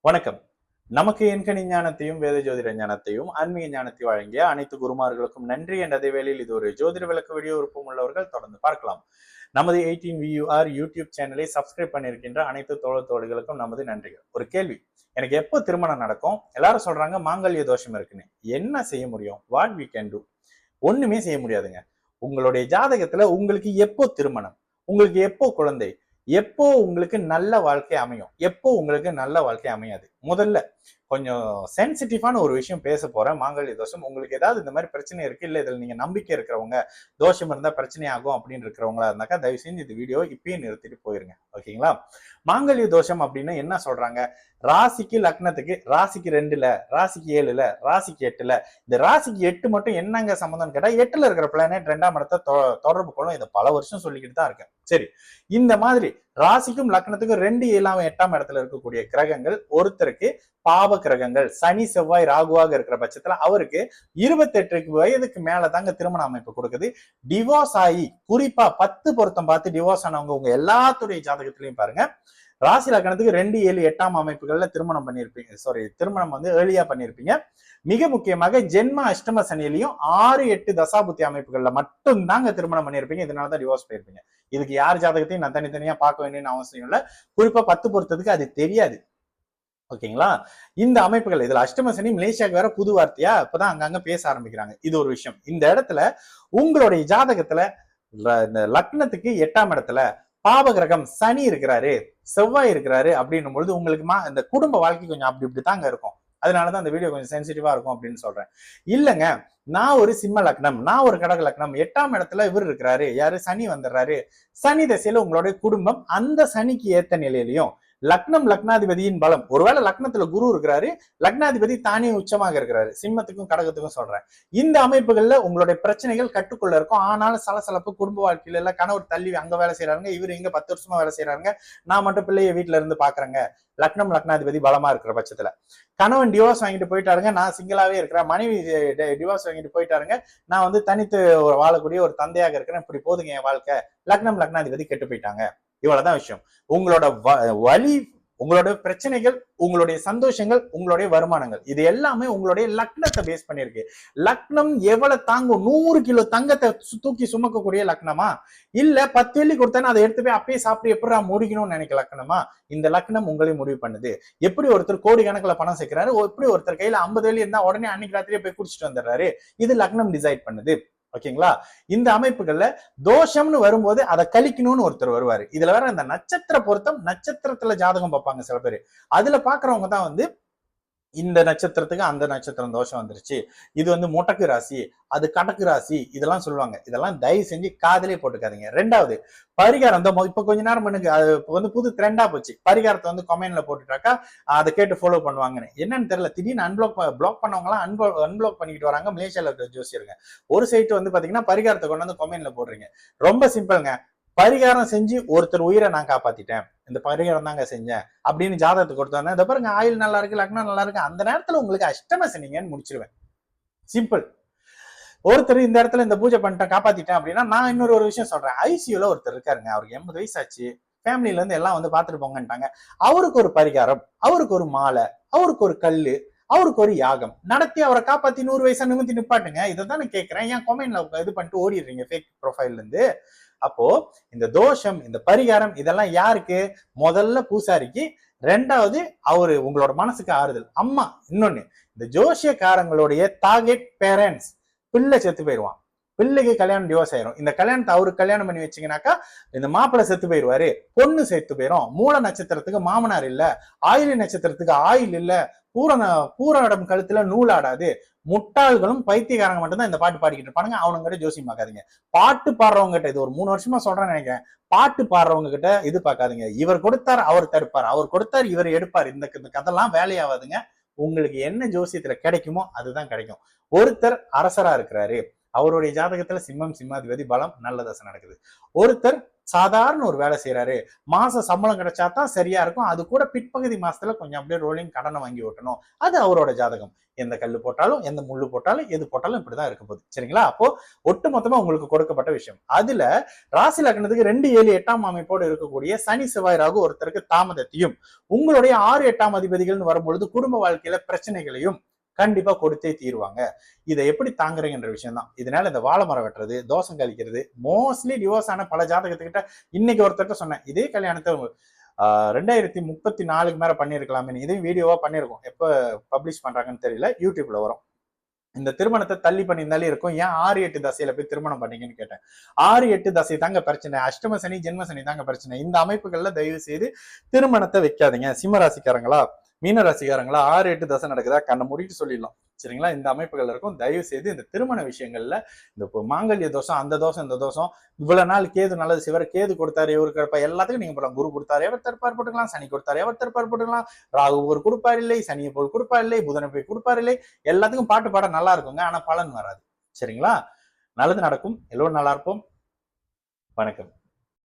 வணக்கம். நமக்கு எண்கணி ஞானத்தையும் வேத ஜோதிட ஞானத்தையும் ஆன்மீக ஞானத்தை வழங்கிய அனைத்து குருமார்களுக்கும் நன்றி என்ற அதே வேளையில் இது ஒரு ஜோதிட விளக்க வீடியோ விருப்பம் உள்ளவர்கள் தொடர்ந்து பார்க்கலாம். நமது 18VUR யூடியூப் சேனலை சப்ஸ்கிரைப் பண்ணியிருக்கின்ற அனைத்து தோழர்களுக்கும் நமது நன்றிகள். ஒரு கேள்வி, எனக்கு எப்போ திருமணம் நடக்கும்? எல்லாரும் சொல்றாங்க மாங்கல்ய தோஷம் இருக்குன்னு. என்ன செய்ய முடியும்? What we can do? ஒண்ணுமே செய்ய முடியாதுங்க. உங்களுடைய ஜாதகத்துல உங்களுக்கு எப்போ திருமணம், உங்களுக்கு எப்போ குழந்தை, எப்போ உங்களுக்கு நல்ல வாழ்க்கை அமையும், எப்போ உங்களுக்கு நல்ல வாழ்க்கை அமையாது. முதல்ல கொஞ்சம் சென்சிட்டிவான ஒரு விஷயம் பேச போறேன். மாங்கல்ய தோஷம், உங்களுக்கு ஏதாவது இந்த மாதிரி பிரச்சனை இருக்கு, இல்ல இதுல நீங்க நம்பிக்கை இருக்கிறவங்க, தோஷம் இருந்தா பிரச்சனை ஆகும் அப்படின்னு இருக்கிறவங்களா இருந்தாக்கா தயவு செஞ்சு இந்த வீடியோ இப்பயே நிறுத்திட்டு போயிருங்க. ஓகேங்களா? மாங்கல்ய தோஷம் அப்படின்னா என்ன சொல்றாங்க? ராசிக்கு லக்னத்துக்கு, ராசிக்கு 2ல, ராசிக்கு 7ல, ராசிக்கு 8ல, இந்த ராசிக்கு 8 மட்டும் என்னங்க சம்பந்தம் கேட்டா 8ல இருக்கிற பிளானட் 2ஆம் இடத்தை தொடர்பு கொள்ளும். இதை பல வருஷம் சொல்லிக்கிட்டு தான் இருக்கேன். சரி, இந்த மாதிரி ராசிக்கும் லக்னத்துக்கும் 2, 7, 8ஆம் இடத்துல இருக்கக்கூடிய கிரகங்கள் ஒருத்தருக்கு பாவ கிரகங்கள், சனி செவ்வாய் ராகுவாக இருக்கிற பட்சத்துல அவருக்கு 28 வயதுக்கு மேல தாங்க திருமண அமைப்பு கொடுக்குது. டிவோர்ஸ் ஆகி, குறிப்பா 10 பொருத்தம் பார்த்து டிவோர்ஸ் ஆனவங்க உங்க எல்லாத்துடைய ஜாதகத்திலையும் பாருங்க, ராசி லக்னத்துக்கு 2, 7, 8ஆம் அமைப்புகள்ல திருமணம் பண்ணிருப்பீங்க. திருமணம் வந்து ஏர்லியா பண்ணிருப்பீங்க. மிக முக்கியமாக ஜென்ம அஷ்டம சனியிலையும் 6, 8 தசாபுத்தி அமைப்புகள்ல மட்டும் தாங்க திருமணம் பண்ணிருப்பீங்க. இதனாலதான் டிவோர்ஸ் போயிருப்பீங்க. இதுக்கு யார் ஜாதகத்தையும் நான் தனித்தனியா பார்க்க வேண்டிய அவசியம் இல்லை. குறிப்பா 10 பொறுத்ததுக்கு அது தெரியாது. ஓகேங்களா? இந்த அமைப்புகள், இதுல அஷ்டம சனி மலேசியாவுக்கு வேற புது வார்த்தையா இப்பதான் அங்கங்க பேச ஆரம்பிக்கிறாங்க. இது ஒரு விஷயம். இந்த இடத்துல உங்களுடைய ஜாதகத்துல இந்த லக்னத்துக்கு 8ஆம் இடத்துல பாவ கிரகம் சனி இருக்கிறாரு, செவ்வாய் இருக்கிறாரு அப்படின்னும் பொழுது உங்களுக்கு இந்த குடும்ப வாழ்க்கை கொஞ்சம் அப்படி இப்படித்தாங்க இருக்கும். அதனாலதான் அந்த வீடியோ கொஞ்சம் சென்சிட்டிவா இருக்கும் அப்படின்னு சொல்றேன். இல்லங்க, நான் ஒரு சிம்ம லக்னம், நான் ஒரு கடக லக்னம், 8ஆம் இடத்துல இவர் இருக்கிறாரு, யாரு? சனி வந்துடுறாரு. சனி திசையில உங்களுடைய குடும்பம் அந்த சனிக்கு ஏத்த நிலையிலையும் லக்னம் லக்னாதிபதியின் பலம், ஒருவேளை லக்னத்துல குரு இருக்கிறாரு, லக்னாதிபதி தானே உச்சமாக இருக்கிறாரு, சிம்மத்துக்கும் கடகத்துக்கும் சொல்றேன். இந்த அமைப்புகள்ல உங்களுடைய பிரச்சனைகள் கட்டுக்குள்ள இருக்கும். ஆனாலும் சலசலப்பு குடும்ப வாழ்க்கையில எல்லாம் கணவர் தள்ளி அங்க வேலை செய்யறாங்க, இவர் இங்க 10 வருஷமா வேலை செய்யறாங்க, நான் மட்டும் பிள்ளைய வீட்டுல இருந்து பாக்குறேங்க. லக்னம் லக்னாதிபதி பலமா இருக்கிற பட்சத்துல கணவன் டிவோர்ஸ் வாங்கிட்டு போயிட்டாருங்க, நான் சிங்கிளாவே இருக்கிறேன். மனைவி டிவோர்ஸ் வாங்கிட்டு போயிட்டாருங்க, நான் வந்து தனித்து வாழக்கூடிய ஒரு தந்தையாக இருக்கிறேன். இப்படி போதுங்க என் வாழ்க்கை. லக்னம் லக்னாதிபதி கெட்டு போயிட்டாங்க. இவ்வளவுதான் விஷயம். உங்களோட வலி, உங்களோட பிரச்சனைகள், உங்களுடைய சந்தோஷங்கள், உங்களுடைய வருமானங்கள், இது எல்லாமே உங்களுடைய லக்னத்தை பேஸ் பண்ணிருக்கு. லக்னம் எவ்வளவு தாங்கும்? 100 கிலோ தங்கத்தை தூக்கி சுமக்கக்கூடிய லக்னமா, இல்ல 10 வெள்ளி கொடுத்தானே அதை எடுத்து போய் அப்பயே சாப்பிட்டு எப்படி முடிக்கணும்னு நினைக்க லக்னமா? இந்த லக்னம் உங்களை முடிவு பண்ணுது. எப்படி ஒருத்தர் கோடி கணக்குல பணம் சேர்க்கிறாரு, எப்படி ஒருத்தர் கையில 50 வெள்ளி இருந்தா உடனே அன்னைக்கு ராத்திரியே போய் குடிச்சிட்டு வந்துடுறாரு, இது லக்னம் டிசைட் பண்ணுது. ஓகேங்களா? இந்த அமைப்புகள்ல தோஷம்னு வரும்போது அதை கழிக்கணும்னு ஒருத்தர் வருவாரு. இதுல வேற இந்த நட்சத்திர பொருத்தம், நட்சத்திரத்துல ஜாதகம் பார்ப்பாங்க சில பேர். அதுல பாக்குறவங்க தான் வந்து இந்த நட்சத்திரத்துக்கு அந்த நட்சத்திரம் தோஷம் வந்துருச்சு, இது வந்து முட்டக்கு ராசி, அது கடக்கு ராசி, இதெல்லாம் சொல்லுவாங்க. இதெல்லாம் தயவு செஞ்சு காதலே போட்டுக்காதீங்க. 2வது பரிகாரம், இப்ப கொஞ்ச நேரம் எனக்கு அது வந்து புது ட்ரெண்டா போச்சு. பரிகாரத்தை வந்து கமெண்ட்ல போட்டுட்டாக்கா அதை கேட்டு ஃபாலோ பண்ணுவாங்கன்னு. என்னன்னு தெரியல, திடீர்னு பிளாக் பண்ணவங்க எல்லாம் அன்பிளாக் பண்ணிட்டு வராங்க மலேசியால இருக்கிற ஜோசியருங்க. ஒரு சைட் வந்து பாத்தீங்கன்னா பரிகாரத்தை கொண்டு வந்து கமெண்ட்ல போடுறீங்க. ரொம்ப சிம்பிள்ங்க. பரிகாரம் செஞ்சு ஒருத்தர் உயிரை நான் காப்பாத்திட்டேன், இந்த பரிகாரம் தாங்க செஞ்சேன் அப்படின்னு ஜாதகத்தை கொடுத்தோன்னே, இதை பாருங்க ஆயுள் நல்லா இருக்கு, லக்னம் நல்லா இருக்கு, அந்த நேரத்துல உங்களுக்கு அஷ்டம சனிங்கன்னு முடிச்சிருவேன். சிம்பிள். ஒருத்தர் இந்த இடத்துல இந்த பூஜை பண்ணிட்டேன் காப்பாத்திட்டேன் அப்படின்னா, நான் இன்னொரு விஷயம் சொல்றேன். ஐசியூல ஒருத்தர் இருக்காருங்க, அவருக்கு 80 வயசு ஆச்சு, ஃபேமிலில இருந்து எல்லாம் வந்து பாத்துட்டு போங்கன்ட்டாங்க. அவருக்கு ஒரு பரிகாரம், அவருக்கு ஒரு மாலை, அவருக்கு ஒரு கல்லு, அவருக்கு ஒரு யாகம் நடத்தி அவரை காப்பாத்தி 100 வயசா நிமித்தி நிப்பாட்டுங்க. இதை தான் நான் கேட்கிறேன். ஏன் கமெண்ட்ல இது பண்ணிட்டு ஓடிடுறீங்க ஃபேக் ப்ரொஃபைல்ல இருந்து? அப்போ இந்த தோஷம், இந்த பரிகாரம், இதெல்லாம் யாருக்கு? முதல்ல பூசாரிக்கு, 2வது அவரு உங்களோட மனசுக்கு ஆறுதல். அம்மா, இன்னொன்னு இந்த ஜோசியக்காரங்களுடைய டார்கெட் பேரண்ட்ஸ். பிள்ளை செத்து போயிடுவான், பிள்ளைக்கு கல்யாணம் டிவோர்ஸ் ஆயிரும். இந்த கல்யாணத்தை அவருக்கு கல்யாணம் பண்ணி வச்சீங்கன்னாக்கா இந்த மாப்பிள்ளை செத்து போயிடுவாரு, பொண்ணு செத்து போயிடும். மூல நட்சத்திரத்துக்கு மாமனார் இல்ல, ஆயுள் நட்சத்திரத்துக்கு ஆயுள் இல்ல, பூரணம் கழுத்துல நூலாடாது. முட்டாள்களும் பைத்தியக்காரங்க மட்டும்தான் இந்த பாட்டு பாடிக்கிட்டு இருப்பானுங்க. அவனுங்கிட்ட ஜோசியம் பார்க்காதீங்க. பாட்டு பாடுறவங்க கிட்ட, இது ஒரு 3 வருஷமா சொல்றேன்னு நினைக்கிறேன், பாட்டு பாடுறவங்க கிட்ட இது பார்க்காதீங்க. இவர் கொடுத்தார் அவர் தடுப்பார், அவர் கொடுத்தார் இவர் எடுப்பார். இந்த கதெல்லாம் வேலையாவாதுங்க. உங்களுக்கு என்ன ஜோசியத்துல கிடைக்குமோ அதுதான் கிடைக்கும். ஒருத்தர் அரசரா இருக்கிறாரு, அவருடைய ஜாதகத்துல சிம்மம் சிம்மாதிபதி பலம் நல்ல தசை நடக்குது. ஒருத்தர் சாதாரண ஒரு வேலை செய்யறாரு, மாச சம்பளம் கிடைச்சா தான் சரியா இருக்கும், அது கூட பிற்பகுதி மாசத்துல கொஞ்சம் அப்படியே ரோலிங் கடனை வாங்கி ஓட்டணும், அது அவரோட ஜாதகம். எந்த கல்லு போட்டாலும் எந்த முள்ளு போட்டாலும் எது போட்டாலும் இப்படிதான் இருக்க போகுது. சரிங்களா? அப்போ ஒட்டு மொத்தமா உங்களுக்கு கொடுக்கப்பட்ட விஷயம். அதுல ராசி லக்னத்துக்கு 2, 7, 8ஆம் அமைப்போடு இருக்கக்கூடிய சனி செவ்வாய் ராகு ஒருத்தருக்கு தாமதத்தையும், உங்களுடைய 6, 8ஆம் அதிபதிகள்னு வரும்பொழுது குடும்ப வாழ்க்கையில பிரச்சனைகளையும் கண்டிப்பா கொடுத்தே தீருவாங்க. இதை எப்படி தாங்குறீங்கன்ற விஷயம் தான். இதனால இந்த வாழை மரம் வெட்டுறது, தோஷம் கழிக்கிறது, மோஸ்ட்லி டிவோர்ஸ் ஆன பல ஜாதகத்துக்கிட்ட இன்னைக்கு ஒருத்தர்கிட்ட சொன்னேன், இதே கல்யாணத்தை 2034க்கு மேல பண்ணிருக்கலாமே, இதையும் வீடியோவா பண்ணிருக்கோம். எப்ப பப்ளிஷ் பண்றாங்கன்னு தெரியல, யூடியூப்ல வரும். இந்த திருமணத்தை தள்ளி பண்ணியிருந்தாலே இருக்கும், ஏன் 6, 8 தசையில போய் திருமணம் பண்ணீங்கன்னு கேட்டேன். 6, 8 தசை தாங்க பிரச்சனை, அஷ்டம சனி ஜென்ம சனி தாங்க பிரச்சனை. இந்த அமைப்புகள்ல தயவு செய்து திருமணத்தை வைக்காதீங்க. சிம்ம ராசிக்காரங்களா, மீன ராசிக்காரங்களா, 6, 8 தசை நடக்குதா கண்ணை மூடிட்டு சொல்லிடலாம். சரிங்களா? இந்த அமைப்புகள் இருக்கும். தயவு செய்து இந்த திருமண விஷயங்கள்ல இந்த மாங்கல்ய தோஷம், அந்த தோஷம், இந்த தோஷம், இவ்வளவு நாள் கேது நல்லது சிவர் கேது கொடுத்தாரு, இவருக்கு கிடப்பா, எல்லாத்துக்கும் நீங்க போடலாம். குரு கொடுத்தாரு எவர் தற்பார் போட்டுக்கலாம், சனி கொடுத்தாரு எவர் தற்பார் போட்டுக்கலாம், ராகு ஒரு கொடுப்பார் இல்லை, சனியை போல் கொடுப்பார் இல்லை, புதனை போய் கொடுப்பார் இல்லை, எல்லாத்துக்கும் பாட்டு பாட நல்லா இருக்குங்க, ஆனா பலன் வராது. சரிங்களா? நல்லது நடக்கும். எல்லோரும் நல்லா இருப்போம். வணக்கம்.